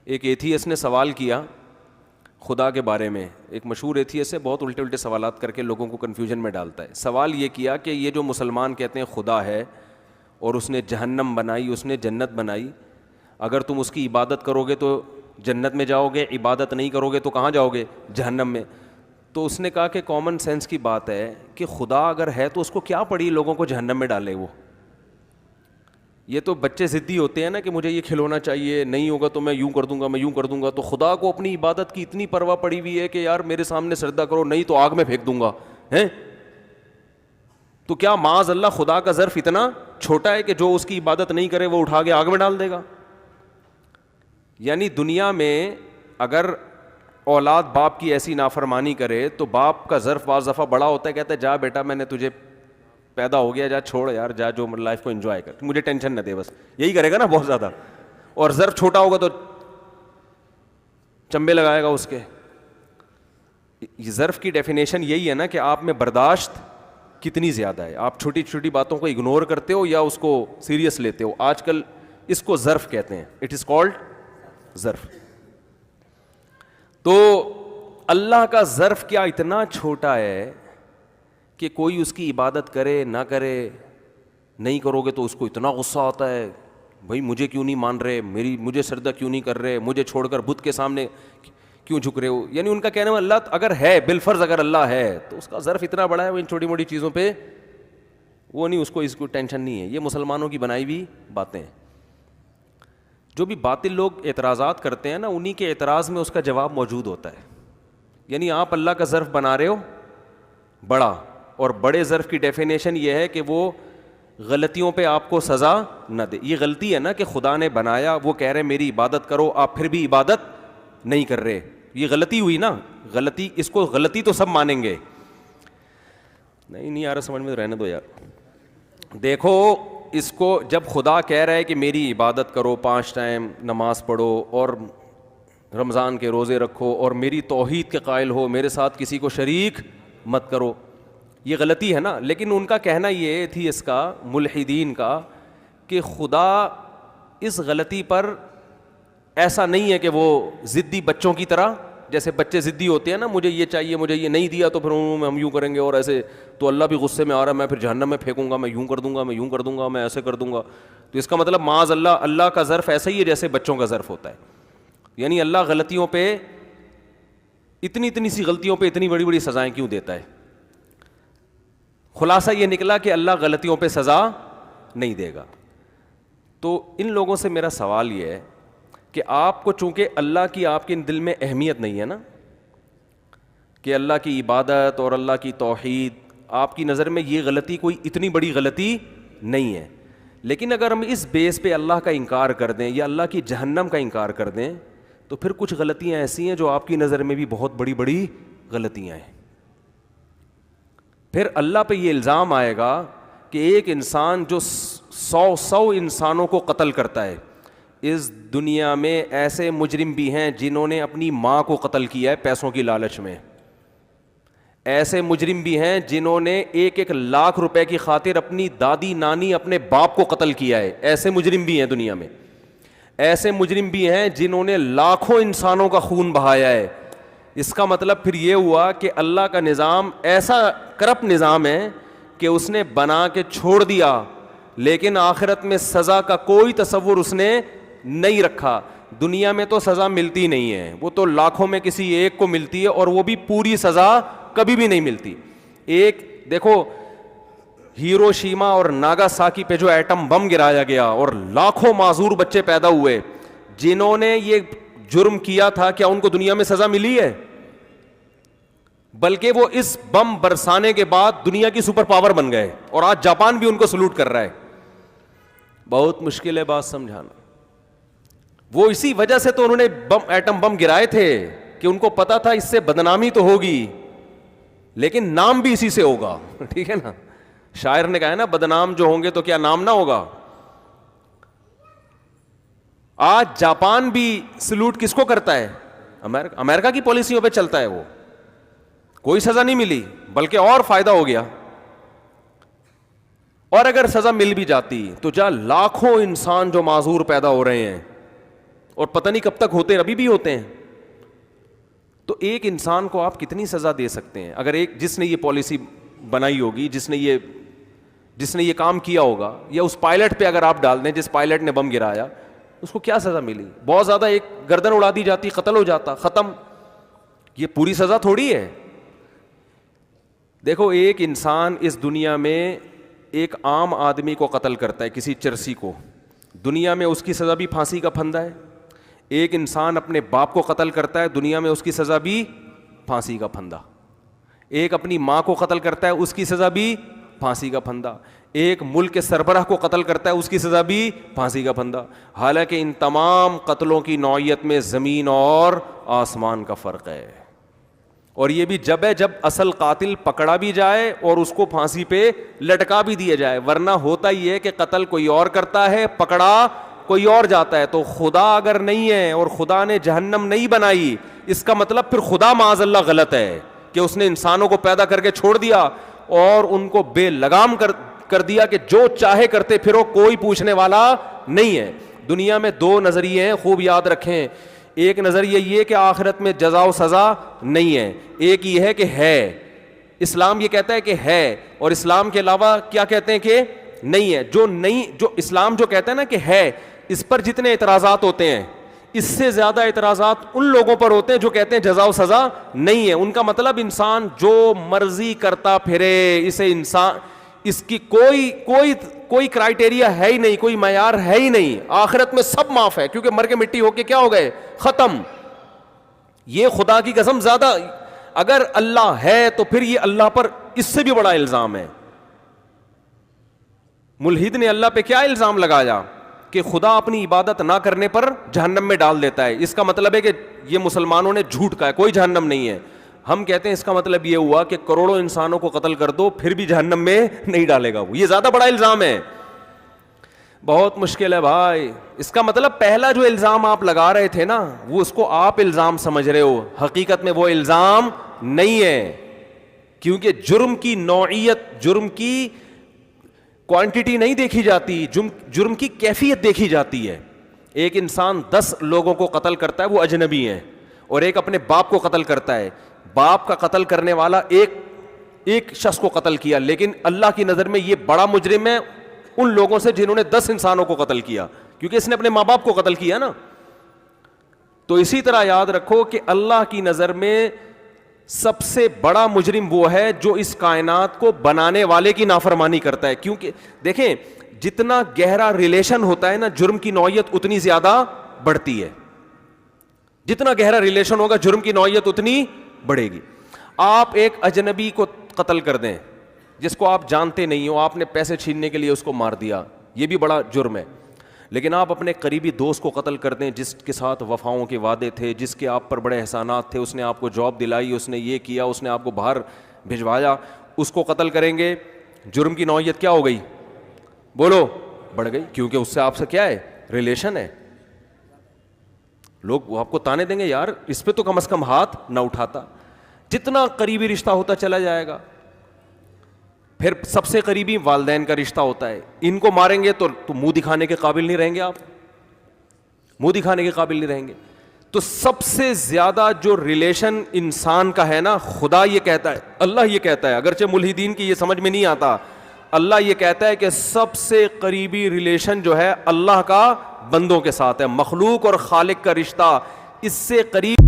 ایک ایتھیسٹ نے سوال کیا خدا کے بارے میں. ایک مشہور ایتھیسٹ ہے, بہت الٹے الٹے سوالات کر کے لوگوں کو کنفیوژن میں ڈالتا ہے. سوال یہ کیا کہ یہ جو مسلمان کہتے ہیں خدا ہے اور اس نے جہنم بنائی, اس نے جنت بنائی, اگر تم اس کی عبادت کرو گے تو جنت میں جاؤ گے, عبادت نہیں کرو گے تو کہاں جاؤ گے؟ جہنم میں. تو اس نے کہا کہ کامن سینس کی بات ہے کہ خدا اگر ہے تو اس کو کیا پڑی لوگوں کو جہنم میں ڈالے. وہ یہ تو بچے ضدی ہوتے ہیں نا کہ مجھے یہ کھلونا چاہیے, نہیں ہوگا تو میں یوں کر دوں گا, میں یوں کر دوں گا. تو خدا کو اپنی عبادت کی اتنی پرواہ پڑی ہوئی ہے کہ یار میرے سامنے سجدہ کرو, نہیں تو آگ میں پھینک دوں گا. ہیں تو کیا معاذ اللہ خدا کا ظرف اتنا چھوٹا ہے کہ جو اس کی عبادت نہیں کرے وہ اٹھا کے آگ میں ڈال دے گا؟ یعنی دنیا میں اگر اولاد باپ کی ایسی نافرمانی کرے تو باپ کا ظرف بعض دفعہ بڑا ہوتا ہے, کہتا ہے جا بیٹا میں نے تجھے پیدا ہو گیا, جا چھوڑ یار, جا جو لائف کو انجوائے کر, مجھے ٹینشن نہ دے, بس یہی کرے گا نا بہت زیادہ. اور ظرف چھوٹا ہوگا تو چمبے لگائے گا اس کے. ظرف کی ڈیفینیشن یہی ہے نا کہ آپ میں برداشت کتنی زیادہ ہے, آپ چھوٹی چھوٹی باتوں کو اگنور کرتے ہو یا اس کو سیریس لیتے ہو. آج کل اس کو ظرف کہتے ہیں, اٹ از کالڈ ظرف. تو اللہ کا ظرف کیا اتنا چھوٹا ہے کہ کوئی اس کی عبادت کرے نہ کرے, نہیں کرو گے تو اس کو اتنا غصہ آتا ہے, بھائی مجھے کیوں نہیں مان رہے, مجھے سجدہ کیوں نہیں کر رہے, مجھے چھوڑ کر بت کے سامنے کیوں جھک رہے ہو. یعنی ان کا کہنا ہے اللہ اگر ہے, بالفرض اگر اللہ ہے تو اس کا ظرف اتنا بڑا ہے, وہ ان چھوٹی موٹی چیزوں پہ وہ نہیں, اس کو ٹینشن نہیں ہے. یہ مسلمانوں کی بنائی ہوئی باتیں ہیں. جو بھی باطل لوگ اعتراضات کرتے ہیں نا, انہی کے اعتراض میں اس کا جواب موجود ہوتا ہے. یعنی آپ اللہ کا ظرف بنا رہے ہو بڑا, اور بڑے ظرف کی ڈیفینیشن یہ ہے کہ وہ غلطیوں پہ آپ کو سزا نہ دے. یہ غلطی ہے نا کہ خدا نے بنایا, وہ کہہ رہے میری عبادت کرو, آپ پھر بھی عبادت نہیں کر رہے, یہ غلطی ہوئی نا. غلطی, اس کو غلطی تو سب مانیں گے. نہیں آ رہا سمجھ میں, تو رہنے دو یار. دیکھو اس کو جب خدا کہہ رہا ہے کہ میری عبادت کرو, 5 ٹائم نماز پڑھو اور رمضان کے روزے رکھو اور میری توحید کے قائل ہو, میرے ساتھ کسی کو شریک مت کرو, یہ غلطی ہے نا. لیکن ان کا کہنا یہ تھی اس کا, ملحدین کا, کہ خدا اس غلطی پر ایسا نہیں ہے کہ وہ ضدی بچوں کی طرح, جیسے بچے ضدی ہوتے ہیں نا, مجھے یہ چاہیے, مجھے یہ نہیں دیا تو پھر ہم یوں کریں گے, اور ایسے تو اللہ بھی غصے میں آ رہا ہے, میں پھر جہنم میں پھینکوں گا, میں یوں کر دوں گا, میں یوں کر دوں گا, میں ایسے کر دوں گا. تو اس کا مطلب معاذ اللہ کا ظرف ایسا ہی ہے جیسے بچوں کا ظرف ہوتا ہے. یعنی اللہ غلطیوں پہ اتنی سی غلطیوں پہ اتنی بڑی بڑی سزائیں کیوں دیتا ہے؟ خلاصہ یہ نکلا کہ اللہ غلطیوں پہ سزا نہیں دے گا. تو ان لوگوں سے میرا سوال یہ ہے کہ آپ کو چونکہ اللہ کی آپ کے دل میں اہمیت نہیں ہے نا, کہ اللہ کی عبادت اور اللہ کی توحید, آپ کی نظر میں یہ غلطی کوئی اتنی بڑی غلطی نہیں ہے. لیکن اگر ہم اس بیس پہ اللہ کا انکار کر دیں یا اللہ کی جہنم کا انکار کر دیں تو پھر کچھ غلطیاں ایسی ہیں جو آپ کی نظر میں بھی بہت بڑی بڑی غلطیاں ہیں. پھر اللہ پہ یہ الزام آئے گا کہ ایک انسان جو 100 انسانوں کو قتل کرتا ہے, اس دنیا میں ایسے مجرم بھی ہیں جنہوں نے اپنی ماں کو قتل کیا ہے پیسوں کی لالچ میں, ایسے مجرم بھی ہیں جنہوں نے 1 لاکھ روپے کی خاطر اپنی دادی نانی اپنے باپ کو قتل کیا ہے, ایسے مجرم بھی ہیں دنیا میں. ایسے مجرم بھی ہیں جنہوں نے لاکھوں انسانوں کا خون بہایا ہے. اس کا مطلب پھر یہ ہوا کہ اللہ کا نظام ایسا کرپٹ نظام ہے کہ اس نے بنا کے چھوڑ دیا, لیکن آخرت میں سزا کا کوئی تصور اس نے نہیں رکھا. دنیا میں تو سزا ملتی نہیں ہے, وہ تو لاکھوں میں کسی ایک کو ملتی ہے, اور وہ بھی پوری سزا کبھی بھی نہیں ملتی. ایک دیکھو ہیروشیما اور ناگاساکی پہ جو ایٹم بم گرایا گیا اور لاکھوں معذور بچے پیدا ہوئے, جنہوں نے یہ جرم کیا تھا, کیا ان کو دنیا میں سزا ملی ہے؟ بلکہ وہ اس بم برسانے کے بعد دنیا کی سپر پاور بن گئے, اور آج جاپان بھی ان کو سلوٹ کر رہا ہے. بہت مشکل ہے بات سمجھانا. وہ اسی وجہ سے تو انہوں نے ایٹم بم گرائے تھے کہ ان کو پتا تھا اس سے بدنامی تو ہوگی لیکن نام بھی اسی سے ہوگا. ٹھیک ہے نا, شاعر نے کہا ہے نا, بدنام جو ہوں گے تو کیا نام نہ ہوگا. آج جاپان بھی سلوٹ کس کو کرتا ہے؟ امریکہ کی پالیسیوں پہ چلتا ہے. وہ کوئی سزا نہیں ملی بلکہ اور فائدہ ہو گیا. اور اگر سزا مل بھی جاتی تو جا لاکھوں انسان جو معذور پیدا ہو رہے ہیں, اور پتہ نہیں کب تک ہوتے ہیں, ابھی بھی ہوتے ہیں. تو ایک انسان کو آپ کتنی سزا دے سکتے ہیں؟ اگر ایک جس نے یہ پالیسی بنائی ہوگی, جس نے یہ کام کیا ہوگا, یا اس پائلٹ پہ اگر آپ ڈال دیں جس پائلٹ نے بم گرایا, اس کو کیا سزا ملی؟ بہت زیادہ ایک گردن اڑا دی جاتی, قتل ہو جاتا, ختم. یہ پوری سزا تھوڑی ہے. دیکھو, ایک انسان اس دنیا میں ایک عام آدمی کو قتل کرتا ہے, کسی چرسی کو, دنیا میں اس کی سزا بھی پھانسی کا پھندا ہے. ایک انسان اپنے باپ کو قتل کرتا ہے, دنیا میں اس کی سزا بھی پھانسی کا پھندا. ایک اپنی ماں کو قتل کرتا ہے, اس کی سزا بھی پھانسی کا پھندا. ایک ملک کے سربراہ کو قتل کرتا ہے, اس کی سزا بھی پھانسی کا پھندا. حالانکہ ان تمام قتلوں کی نوعیت میں زمین اور آسمان کا فرق ہے. اور یہ بھی جب ہے جب اصل قاتل پکڑا بھی جائے اور اس کو پھانسی پہ لٹکا بھی دیا جائے, ورنہ ہوتا ہی ہے کہ قتل کوئی اور کرتا ہے, پکڑا کوئی اور جاتا ہے. تو خدا اگر نہیں ہے اور خدا نے جہنم نہیں بنائی, اس کا مطلب پھر خدا معاذ اللہ غلط ہے کہ اس نے انسانوں کو پیدا کر کے چھوڑ دیا اور ان کو بے لگام کر دیا کہ جو چاہے کرتے پھرو, کوئی پوچھنے والا نہیں ہے. دنیا میں دو نظریے ہیں, خوب یاد رکھیں. ایک نظریہ یہ کہ آخرت میں جزا و سزا نہیں ہے, ایک یہ ہے کہ ہے. اسلام یہ کہتا ہے کہ ہے, اور اسلام کے علاوہ کیا کہتے ہیں کہ نہیں ہے. جو اسلام جو کہتا ہے نا کہ ہے, اس پر جتنے اعتراضات ہوتے ہیں, اس سے زیادہ اعتراضات ان لوگوں پر ہوتے ہیں جو کہتے ہیں جزا و سزا نہیں ہے. ان کا مطلب انسان جو مرضی کرتا پھرے, اسے انسان اس کی کوئی کرائٹیریا ہے ہی نہیں, کوئی معیار ہے ہی نہیں. آخرت میں سب معاف ہے, کیونکہ مر کے مٹی ہو کے کیا ہو گئے, ختم. یہ خدا کی قسم زیادہ, اگر اللہ ہے تو پھر یہ اللہ پر اس سے بھی بڑا الزام ہے. ملحد نے اللہ پہ کیا الزام لگایا کہ خدا اپنی عبادت نہ کرنے پر جہنم میں ڈال دیتا ہے. اس کا مطلب ہے کہ یہ مسلمانوں نے جھوٹ کہا ہے, کوئی جہنم نہیں ہے. ہم کہتے ہیں اس کا مطلب یہ ہوا کہ کروڑوں انسانوں کو قتل کر دو پھر بھی جہنم میں نہیں ڈالے گا وہ. یہ زیادہ بڑا الزام ہے. بہت مشکل ہے بھائی. اس کا مطلب پہلا جو الزام آپ لگا رہے تھے نا, وہ اس کو آپ الزام سمجھ رہے ہو, حقیقت میں وہ الزام نہیں ہے. کیونکہ جرم کی نوعیت, جرم کی کوانٹٹی نہیں دیکھی جاتی, جرم کی کیفیت دیکھی جاتی ہے. ایک انسان 10 لوگوں کو قتل کرتا ہے, وہ اجنبی ہیں, اور ایک اپنے باپ کو قتل کرتا ہے. باپ کا قتل کرنے والا ایک شخص کو قتل کیا, لیکن اللہ کی نظر میں یہ بڑا مجرم ہے ان لوگوں سے جنہوں نے 10 انسانوں کو قتل کیا, کیونکہ اس نے اپنے ماں باپ کو قتل کیا نا. تو اسی طرح یاد رکھو کہ اللہ کی نظر میں سب سے بڑا مجرم وہ ہے جو اس کائنات کو بنانے والے کی نافرمانی کرتا ہے. کیونکہ دیکھیں, جتنا گہرا ریلیشن ہوتا ہے نا, جرم کی نوعیت اتنی زیادہ بڑھتی ہے. جتنا گہرا ریلیشن ہوگا جرم کی نوعیت اتنی بڑھے گی. آپ ایک اجنبی کو قتل کر دیں جس کو آپ جانتے نہیں ہو, آپ نے پیسے چھیننے کے لیے اس کو مار دیا, یہ بھی بڑا جرم ہے. لیکن آپ اپنے قریبی دوست کو قتل کر دیں جس کے ساتھ وفاؤں کے وعدے تھے, جس کے آپ پر بڑے احسانات تھے, اس نے آپ کو جاب دلائی, اس نے یہ کیا, اس نے آپ کو باہر بھجوایا, اس کو قتل کریں گے, جرم کی نوعیت کیا ہو گئی, بولو, بڑھ گئی. کیونکہ اس سے آپ سے کیا ہے, ریلیشن ہے. لوگ آپ کو تانے دیں گے, یار اس پہ تو کم از کم ہاتھ نہ اٹھاتا. جتنا قریبی رشتہ ہوتا چلا جائے گا. پھر سب سے قریبی والدین کا رشتہ ہوتا ہے, ان کو ماریں گے تو منہ دکھانے کے قابل نہیں رہیں گے, آپ منہ دکھانے کے قابل نہیں رہیں گے. تو سب سے زیادہ جو ریلیشن انسان کا ہے نا, خدا یہ کہتا ہے, اللہ یہ کہتا ہے, اگرچہ ملحدین کی یہ سمجھ میں نہیں آتا, اللہ یہ کہتا ہے کہ سب سے قریبی ریلیشن جو ہے اللہ کا بندوں کے ساتھ ہے. مخلوق اور خالق کا رشتہ اس سے قریب